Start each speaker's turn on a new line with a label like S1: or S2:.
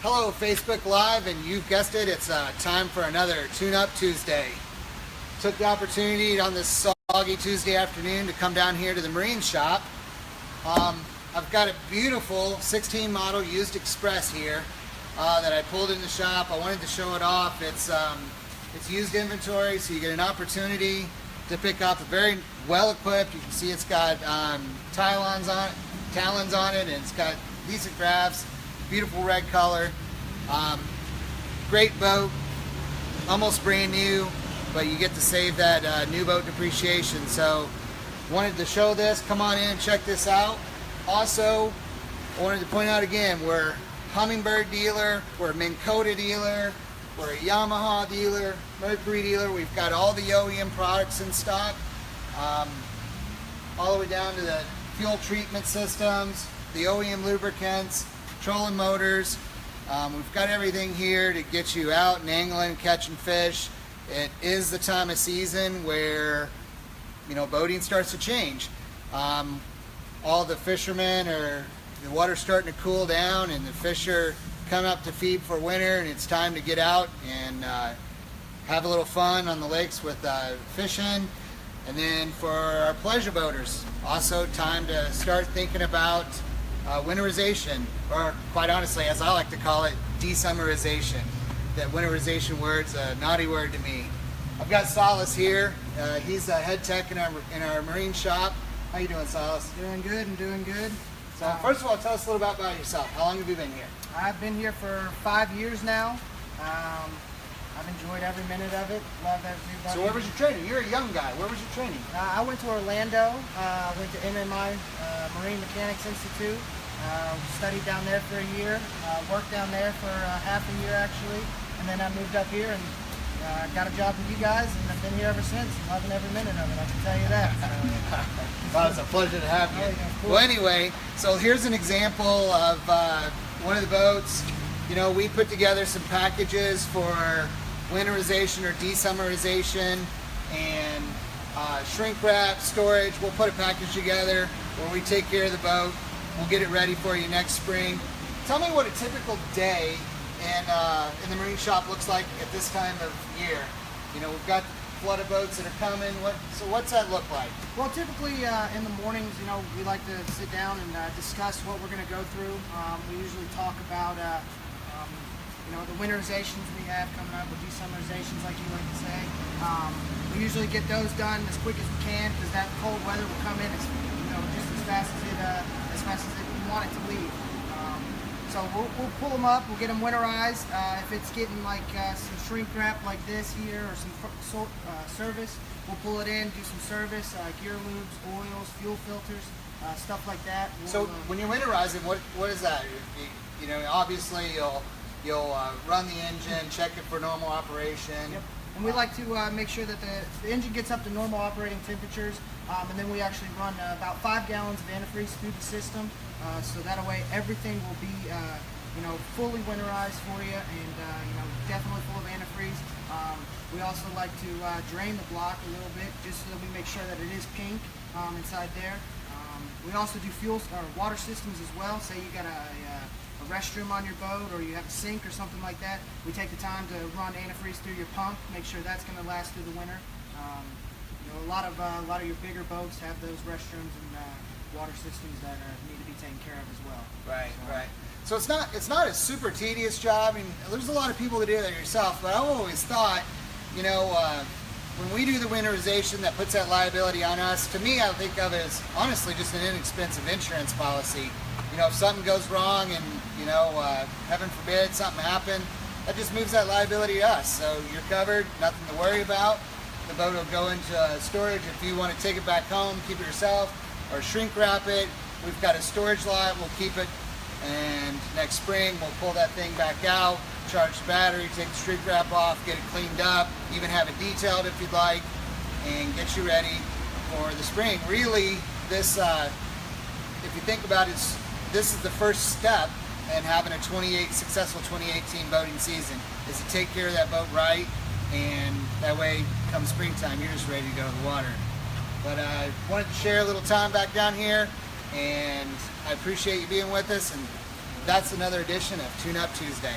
S1: Hello Facebook Live, and you've guessed it, it's time for another Tune-Up Tuesday. Took the opportunity on this soggy Tuesday afternoon to come down here to the marine shop. I've got a beautiful 16 model used Express here that I pulled in the shop. I wanted to show it off. It's used inventory, so you get an opportunity to pick up a very well equipped. You can see it's got talons on it, and it's got decent grabs. Beautiful red color. Great boat, almost brand new, but you get to save that new boat depreciation. So wanted to show this. Come on in and check this out. Also, I wanted to point out again, we're Humminbird dealer, we're Minn Kota dealer, we're a Yamaha dealer, Mercury dealer. We've got all the OEM products in stock, all the way down to the fuel treatment systems, the OEM lubricants, trolling motors. We've got everything here to get you out and angling, catching fish. It is the time of season where, you know, boating starts to change. All the fishermen the water's starting to cool down, and the fish are coming up to feed for winter, and it's time to get out and have a little fun on the lakes with fishing. And then for our pleasure boaters, also time to start thinking about winterization, or quite honestly, as I like to call it, desummerization. That winterization word's a naughty word to me. I've got Silas here. He's a head tech in our marine shop. How you doing, Silas?
S2: Doing good and doing good.
S1: So first of all, tell us a little about yourself. How long have you been here?
S2: I've been here for 5 years now. I've enjoyed every minute of it. Love everybody.
S1: So where was your training? You're a young guy. Where was your training?
S2: I went to Orlando. Went to MMI, Marine Mechanics Institute. Studied down there for a year. Worked down there for half a year actually. And then I moved up here and got a job with you guys, and I've been here ever since. Loving every minute of it, I can tell you that.
S1: Well, it's a pleasure to have you. Well, anyway, so here's an example of one of the boats. You know, we put together some packages for winterization or desummerization and shrink wrap, storage. We'll put a package together where we take care of the boat. We'll get it ready for you next spring. Tell me what a typical day in the marine shop looks like at this time of year. You know, we've got the flood of boats that are coming. So what's that look like?
S2: Well, typically in the mornings, you know, we like to sit down and discuss what we're going to go through. We usually talk about, you know, the winterizations we have coming up, or desumerizations, like you like to say. We usually get those done as quick as we can, because that cold weather will come in, you know, just as fast as we want it to leave. So we'll pull them up, we'll get them winterized. If it's getting like some shrink wrap like this here, or some service, we'll pull it in, do some service, gear lubes, oils, fuel filters, stuff like that.
S1: So when you're winterizing, what is that? You know, obviously you'll run the engine, check it for normal operation.
S2: Yep. And we like to make sure that the engine gets up to normal operating temperatures, and then we actually run about 5 gallons of antifreeze through the system, so that way everything will be you know, fully winterized for you, and you know, definitely full of antifreeze. We also like to drain the block a little bit, just so that we make sure that it is pink inside there. We also do water systems as well. Say you got a restroom on your boat, or you have a sink or something like that, we take the time to run antifreeze through your pump, make sure that's going to last through the winter. You know, a lot of your bigger boats have those restrooms and water systems that need to be taken care of as well.
S1: Right, right. So it's not a super tedious job. I mean, there's a lot of people that do that yourself, but I've always thought, you know, when we do the winterization that puts that liability on us, to me, I think of it as honestly just an inexpensive insurance policy. You know, if something goes wrong and, you know, heaven forbid something happened, that just moves that liability to us. So you're covered, nothing to worry about. The boat will go into storage. If you want to take it back home, keep it yourself, or shrink wrap it, we've got a storage lot, we'll keep it, and next spring we'll pull that thing back out, charge the battery, take the shrink wrap off, get it cleaned up, even have it detailed if you'd like, and get you ready for the spring. Really, this, if you think about it, this is the first step in having a successful 2018 boating season, is to take care of that boat right, and that way, come springtime, you're just ready to go to the water. But I wanted to share a little time back down here, and I appreciate you being with us, and that's another edition of Tune Up Tuesday.